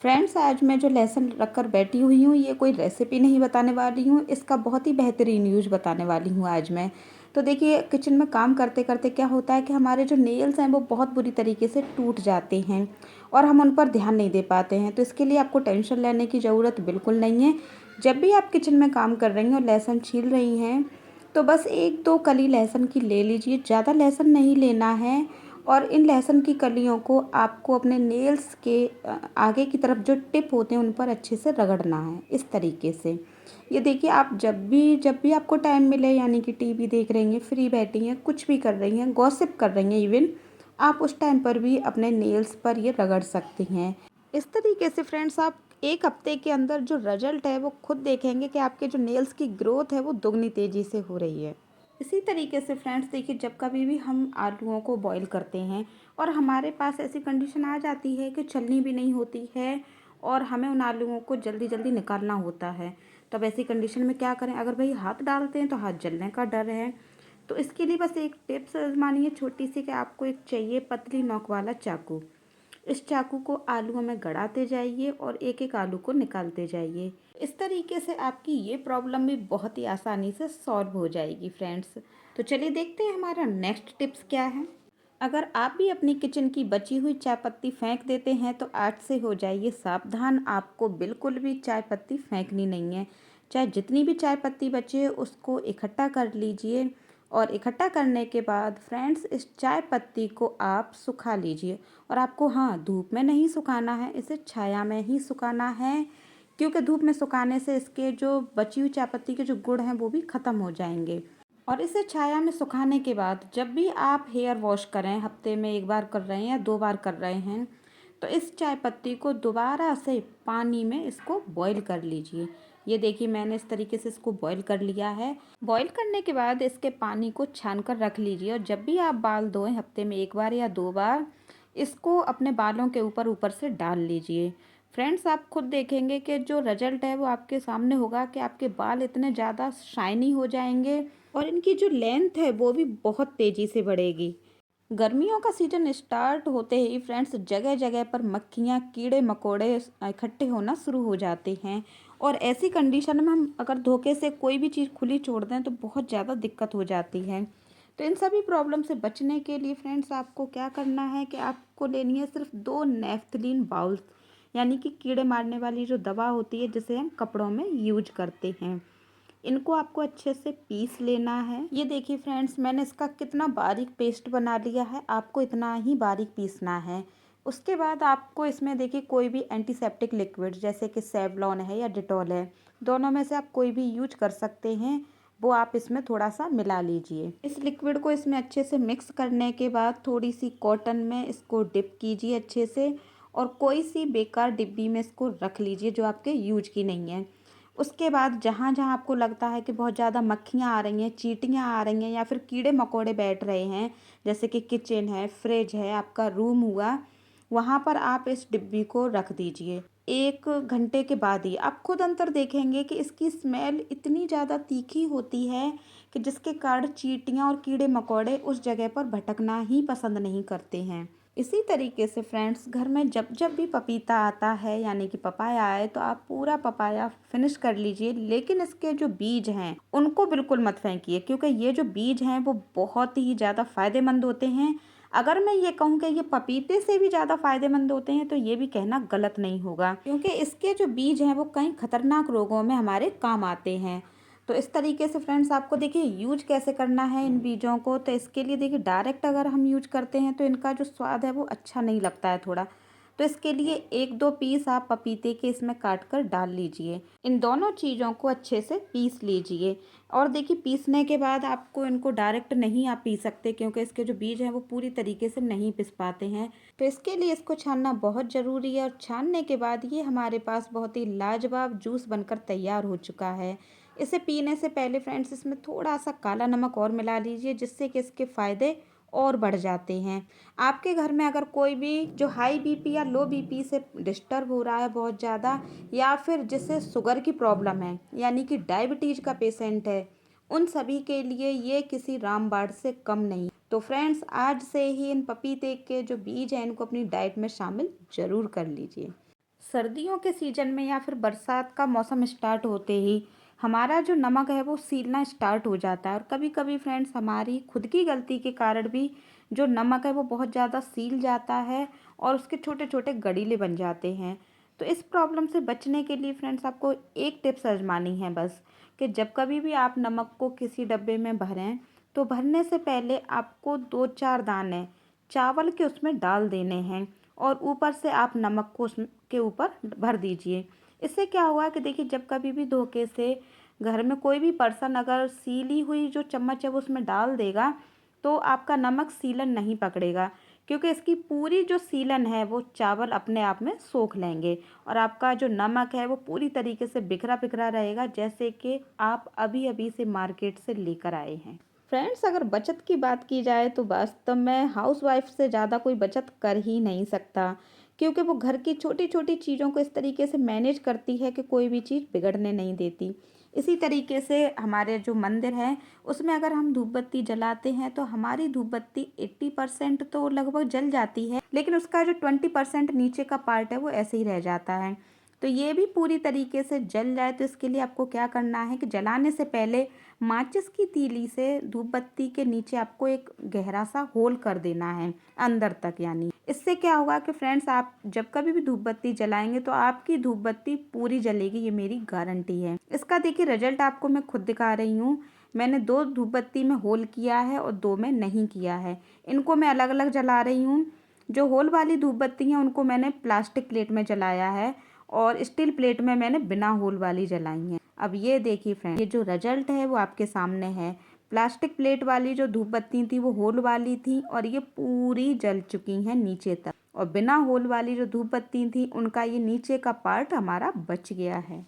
Friends, आज मैं जो लेसन रख कर बैठी हुई हूँ, ये कोई रेसिपी नहीं बताने वाली हूँ, इसका बहुत ही बेहतरीन यूज़ बताने वाली हूँ आज मैं। तो देखिए, किचन में काम करते-करते क्या होता है कि हमारे जो नेल्स हैं, वो बहुत बुरी तरीके से टूट जाते हैं और हम उन पर ध्यान नहीं दे पाते हैं। तो इसके लिए आपको टेंशन लेने की ज़रूरत बिल्कुल नहीं है। जब भी आप किचन में काम कर रही हैं और लहसुन छील रही हैं, तो बस 1-2 कली लहसुन की ले लीजिए, ज़्यादा लहसुन नहीं लेना है। और इन लहसुन की कलियों को आपको अपने नेल्स के आगे की तरफ जो टिप होते हैं उन पर अच्छे से रगड़ना है, इस तरीके से। ये देखिए, आप जब भी आपको टाइम मिले, यानी कि टीवी देख रही हैं, फ्री बैठी हैं, कुछ भी कर रही हैं, गॉसिप कर रही हैं इवन, आप उस टाइम पर भी अपने नेल्स पर ये रगड़ सकती हैं। इस तरीके से फ्रेंड्स, आप 1 हफ्ते के अंदर जो रिजल्ट है वो खुद देखेंगे कि आपके जो नेल्स की ग्रोथ है वो दुगनी तेज़ी से हो रही है। इसी तरीके से फ्रेंड्स, देखिए, जब कभी भी हम आलूओं को बॉईल करते हैं और हमारे पास ऐसी कंडीशन आ जाती है कि छलनी भी नहीं होती है और हमें उन आलूओं को जल्दी जल्दी निकालना होता है, तब ऐसी कंडीशन में क्या करें? अगर भाई हाथ डालते हैं तो हाथ जलने का डर है। तो इसके लिए बस एक टिप्स आजमानी है छोटी सी, कि आपको एक चाहिए पतली नोक वाला चाकू। इस चाकू को आलूओं में गड़ाते जाइए और एक एक आलू को निकालते जाइए। इस तरीके से आपकी ये प्रॉब्लम भी बहुत ही आसानी से सॉल्व हो जाएगी फ्रेंड्स। तो चलिए देखते हैं हमारा नेक्स्ट टिप्स क्या है। अगर आप भी अपनी किचन की बची हुई चाय पत्ती फेंक देते हैं, तो आज से हो जाइए सावधान, आपको बिल्कुल भी चाय पत्ती फेंकनी नहीं है। चाहे जितनी भी चाय पत्ती बचे उसको इकट्ठा कर लीजिए, और इकट्ठा करने के बाद फ्रेंड्स, इस चाय पत्ती को आप सुखा लीजिए। और आपको, हाँ, धूप में नहीं सुखाना है, इसे छाया में ही सुखाना है, क्योंकि धूप में सुखाने से इसके जो बची हुई चाय पत्ती के जो गुण हैं वो भी ख़त्म हो जाएंगे। और इसे छाया में सुखाने के बाद जब भी आप हेयर वॉश करें, हफ्ते में 1 बार कर रहे हैं या 2 बार कर रहे हैं, तो इस चाय पत्ती को दोबारा से पानी में इसको बॉईल कर लीजिए। ये देखिए, मैंने इस तरीके से इसको बॉईल कर लिया है। बॉईल करने के बाद इसके पानी को छान कर रख लीजिए, और जब भी आप बाल धोएं, हफ्ते में 1 बार या 2 बार, इसको अपने बालों के ऊपर ऊपर से डाल लीजिए। फ्रेंड्स, आप खुद देखेंगे कि जो रिजल्ट है वो आपके सामने होगा, कि आपके बाल इतने ज़्यादा शाइनी हो जाएंगे और इनकी जो लेंथ है वो भी बहुत तेज़ी से बढ़ेगी। गर्मियों का सीजन स्टार्ट होते ही फ्रेंड्स, जगह जगह पर मक्खियाँ, कीड़े मकोड़े इकट्ठे होना शुरू हो जाते हैं। और ऐसी कंडीशन में हम अगर धोखे से कोई भी चीज़ खुली छोड़ दें तो बहुत ज़्यादा दिक्कत हो जाती है। तो इन सभी प्रॉब्लम से बचने के लिए फ्रेंड्स, आपको क्या करना है कि आपको लेनी है सिर्फ 2 नेफ्थलीन बाउल्स, यानी कि कीड़े मारने वाली जो दवा होती है जिसे हम कपड़ों में यूज करते हैं। इनको आपको अच्छे से पीस लेना है। ये देखिए फ्रेंड्स, मैंने इसका कितना बारीक पेस्ट बना लिया है, आपको इतना ही बारीक पीसना है। उसके बाद आपको इसमें देखिए कोई भी एंटीसेप्टिक लिक्विड, जैसे कि सेवलॉन है या डिटॉल है, दोनों में से आप कोई भी यूज कर सकते हैं, वो आप इसमें थोड़ा सा मिला लीजिए। इस लिक्विड को इसमें अच्छे से मिक्स करने के बाद थोड़ी सी कॉटन में इसको डिप कीजिए अच्छे से, और कोई सी बेकार डिब्बी में इसको रख लीजिए जो आपके यूज की नहीं है। उसके बाद जहाँ जहाँ आपको लगता है कि बहुत ज़्यादा मक्खियाँ आ रही हैं, चींटियाँ आ रही हैं, या फिर कीड़े मकोड़े बैठ रहे हैं, जैसे कि किचन है, फ्रिज है, आपका रूम हुआ, वहाँ पर आप इस डिब्बी को रख दीजिए। 1 घंटे के बाद ही आप खुद अंतर देखेंगे कि इसकी स्मेल इतनी ज़्यादा तीखी होती है कि जिसके कारण चींटियाँ और कीड़े मकोड़े उस जगह पर भटकना ही पसंद नहीं करते हैं। इसी तरीके से फ्रेंड्स, घर में जब जब भी पपीता आता है, यानी कि पपाया आए, तो आप पूरा पपाया फिनिश कर लीजिए, लेकिन इसके जो बीज हैं उनको बिल्कुल मत फेंकिए, क्योंकि ये जो बीज हैं वो बहुत ही ज़्यादा फायदेमंद होते हैं। अगर मैं ये कहूँ कि ये पपीते से भी ज़्यादा फायदेमंद होते हैं, तो ये भी कहना गलत नहीं होगा, क्योंकि इसके जो बीज हैं वो कई खतरनाक रोगों में हमारे काम आते हैं। तो इस तरीके से फ्रेंड्स, आपको देखिए यूज कैसे करना है इन बीजों को। तो इसके लिए देखिए, डायरेक्ट अगर हम यूज करते हैं तो इनका जो स्वाद है वो अच्छा नहीं लगता है थोड़ा। तो इसके लिए 1-2 पीस आप पपीते के इसमें काट कर डाल लीजिए। इन दोनों चीज़ों को अच्छे से पीस लीजिए। और देखिए, पीसने के बाद आपको इनको डायरेक्ट नहीं आप पी सकते, क्योंकि इसके जो बीज हैं वो पूरी तरीके से नहीं पिस पाते हैं। तो इसके लिए इसको छानना बहुत ज़रूरी है, और छानने के बाद ये हमारे पास बहुत ही लाजवाब जूस बनकर तैयार हो चुका है। इसे पीने से पहले फ्रेंड्स, इसमें थोड़ा सा काला नमक और मिला लीजिए, जिससे कि इसके फ़ायदे और बढ़ जाते हैं। आपके घर में अगर कोई भी जो हाई बीपी या लो बीपी से डिस्टर्ब हो रहा है बहुत ज़्यादा, या फिर जिसे शुगर की प्रॉब्लम है, यानी कि डायबिटीज़ का पेशेंट है, उन सभी के लिए ये किसी रामबाण से कम नहीं। तो फ्रेंड्स, आज से ही इन पपीते के जो बीज हैं इनको अपनी डाइट में शामिल ज़रूर कर लीजिए। सर्दियों के सीजन में या फिर बरसात का मौसम स्टार्ट होते ही हमारा जो नमक है वो सीलना स्टार्ट हो जाता है, और कभी कभी फ्रेंड्स हमारी खुद की गलती के कारण भी जो नमक है वो बहुत ज़्यादा सील जाता है और उसके छोटे छोटे गड़ीले बन जाते हैं। तो इस प्रॉब्लम से बचने के लिए फ्रेंड्स आपको एक टिप्स आजमानी है बस, कि जब कभी भी आप नमक को किसी डब्बे में भरें तो भरने से पहले आपको 2-4 दाने चावल के उसमें डाल देने हैं, और ऊपर से आप नमक को उसके ऊपर भर दीजिए। इससे क्या हुआ कि देखिए, जब कभी भी धोखे से घर में कोई भी पर्सन अगर सीली हुई जो चम्मच है वो उसमें डाल देगा, तो आपका नमक सीलन नहीं पकड़ेगा, क्योंकि इसकी पूरी जो सीलन है वो चावल अपने आप में सोख लेंगे, और आपका जो नमक है वो पूरी तरीके से बिखरा बिखरा रहेगा, जैसे कि आप अभी अभी से मार्केट से लेकर आए हैं। फ्रेंड्स, अगर बचत की बात की जाए तो वास्तव में हाउसवाइफ से ज़्यादा कोई बचत कर ही नहीं सकता, क्योंकि वो घर की छोटी छोटी चीज़ों को इस तरीके से मैनेज करती है कि कोई भी चीज़ बिगड़ने नहीं देती। इसी तरीके से हमारे जो मंदिर है उसमें अगर हम धूप बत्ती जलाते हैं तो हमारी धूप बत्ती 80% तो लगभग जल जाती है, लेकिन उसका जो 20% नीचे का पार्ट है वो ऐसे ही रह जाता है। तो ये भी पूरी तरीके से जल जाए, तो इसके लिए आपको क्या करना है कि जलाने से पहले माचिस की तीली से धूप बत्ती के नीचे आपको एक गहरा सा होल कर देना है अंदर तक। यानी इससे क्या होगा कि फ्रेंड्स, आप जब कभी भी धूप बत्ती जलाएंगे तो आपकी धूप बत्ती पूरी जलेगी, ये मेरी गारंटी है। इसका देखिए रिजल्ट आपको मैं खुद दिखा रही हूँ। मैंने 2 धूप बत्ती में होल किया है और 2 में नहीं किया है। इनको मैं अलग अलग जला रही हूँ। जो होल वाली धूप बत्ती हैं उनको मैंने प्लास्टिक प्लेट में जलाया है, और स्टील प्लेट में मैंने बिना होल वाली जलाई है। अब ये देखिए फ्रेंड, ये जो रिजल्ट है वो आपके सामने है। प्लास्टिक प्लेट वाली जो धूप बत्ती थी वो होल वाली थी, और ये पूरी जल चुकी हैं नीचे तक, और बिना होल वाली जो धूप बत्ती थी उनका ये नीचे का पार्ट हमारा बच गया है।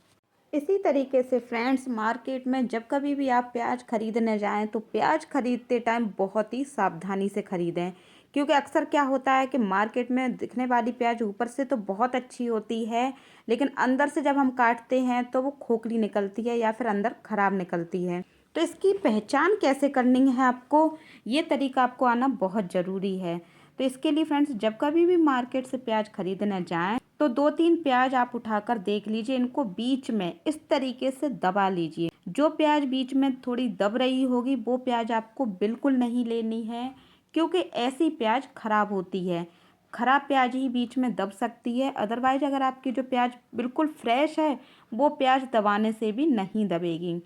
इसी तरीके से फ्रेंड्स, मार्केट में जब कभी भी आप प्याज खरीदने जाएं तो प्याज खरीदते टाइम बहुत ही सावधानी से खरीदें, क्योंकि अक्सर क्या होता है कि मार्केट में दिखने वाली प्याज ऊपर से तो बहुत अच्छी होती है, लेकिन अंदर से जब हम काटते हैं तो वो खोखली निकलती है या फिर अंदर खराब निकलती है। तो इसकी पहचान कैसे करनी है आपको, ये तरीका आपको आना बहुत ज़रूरी है। तो इसके लिए फ्रेंड्स, जब कभी भी मार्केट से प्याज खरीदने जाएं तो 2-3 प्याज आप उठाकर देख लीजिए, इनको बीच में इस तरीके से दबा लीजिए। जो प्याज बीच में थोड़ी दब रही होगी वो प्याज आपको बिल्कुल नहीं लेनी है, क्योंकि ऐसी प्याज खराब होती है। खराब प्याज ही बीच में दब सकती है, अदरवाइज अगर आपकी जो प्याज बिल्कुल फ्रेश है वो प्याज दबाने से भी नहीं दबेगी।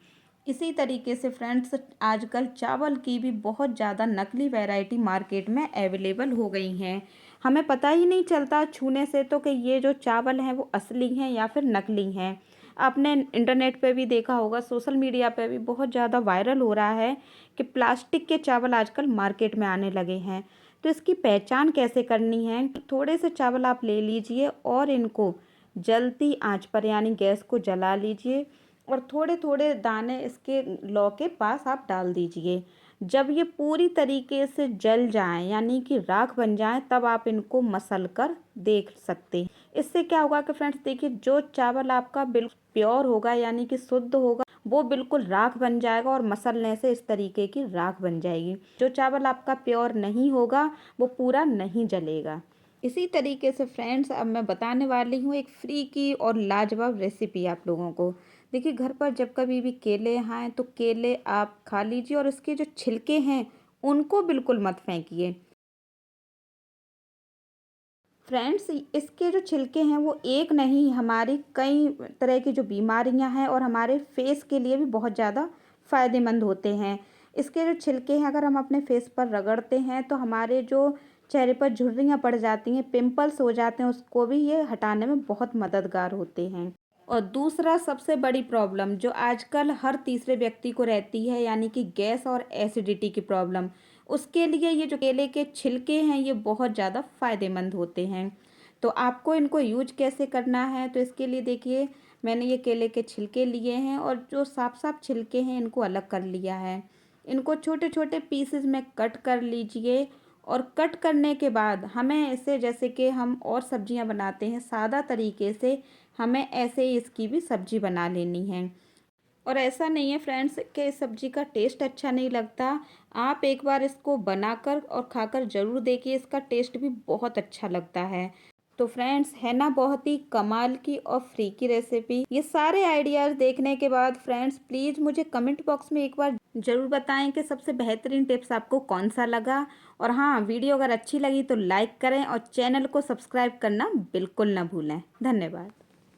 इसी तरीके से फ्रेंड्स, आजकल चावल की भी बहुत ज़्यादा नकली वैरायटी मार्केट में अवेलेबल हो गई हैं। हमें पता ही नहीं चलता छूने से तो कि ये जो चावल हैं वो असली हैं या फिर नकली हैं। आपने इंटरनेट पे भी देखा होगा, सोशल मीडिया पे भी बहुत ज़्यादा वायरल हो रहा है कि प्लास्टिक के चावल आजकल मार्केट में आने लगे हैं। तो इसकी पहचान कैसे करनी है, थोड़े से चावल आप ले लीजिए और इनको जलती आंच पर यानी गैस को जला लीजिए, और थोड़े थोड़े दाने इसके लौ के पास आप डाल दीजिए। जब ये पूरी तरीके से जल जाएं यानी कि राख बन जाएं, तब आप इनको मसल कर देख सकते हैं। इससे क्या होगा कि फ्रेंड्स देखिए, जो चावल आपका बिल्कुल प्योर होगा यानी कि शुद्ध होगा वो बिल्कुल राख बन जाएगा, और मसलने से इस तरीके की राख बन जाएगी। जो चावल आपका प्योर नहीं होगा वो पूरा नहीं जलेगा। इसी तरीके से फ्रेंड्स, अब मैं बताने वाली हूँ एक फ्री की और लाजवाब रेसिपी आप लोगों को। देखिए, घर पर जब कभी भी केले आएँ तो केले आप खा लीजिए, और उसके जो छिलके हैं उनको बिल्कुल मत फेंकिए। फ्रेंड्स, इसके जो छिलके हैं वो एक नहीं, हमारी कई तरह की जो बीमारियां हैं और हमारे फेस के लिए भी बहुत ज़्यादा फ़ायदेमंद होते हैं। इसके जो छिलके हैं अगर हम अपने फेस पर रगड़ते हैं तो हमारे जो चेहरे पर झुर्रियाँ पड़ जाती हैं, पिंपल्स हो जाते हैं, उसको भी ये हटाने में बहुत मददगार होते हैं। और दूसरा सबसे बड़ी प्रॉब्लम जो आजकल हर तीसरे व्यक्ति को रहती है, यानी कि गैस और एसिडिटी की प्रॉब्लम, उसके लिए ये जो केले के छिलके हैं ये बहुत ज़्यादा फ़ायदेमंद होते हैं। तो आपको इनको यूज कैसे करना है, तो इसके लिए देखिए, मैंने ये केले के छिलके लिए हैं और जो साफ साफ छिलके हैं इनको अलग कर लिया है। इनको छोटे छोटे पीसेस में कट कर लीजिए, और कट करने के बाद हमें इसे, जैसे कि हम और सब्जियां बनाते हैं सादा तरीके से, हमें ऐसे ही इसकी भी सब्जी बना लेनी है। और ऐसा नहीं है फ्रेंड्स कि इस सब्जी का टेस्ट अच्छा नहीं लगता। आप एक बार इसको बनाकर और खाकर ज़रूर देखिए, इसका टेस्ट भी बहुत अच्छा लगता है। तो फ्रेंड्स है ना बहुत ही कमाल की और फ्री की रेसिपी। ये सारे आइडियाज़ देखने के बाद फ्रेंड्स प्लीज़ मुझे कमेंट बॉक्स में एक बार ज़रूर बताएं कि सबसे बेहतरीन टिप्स आपको कौन सा लगा। और हाँ, वीडियो अगर अच्छी लगी तो लाइक करें और चैनल को सब्सक्राइब करना बिल्कुल ना भूलें। धन्यवाद।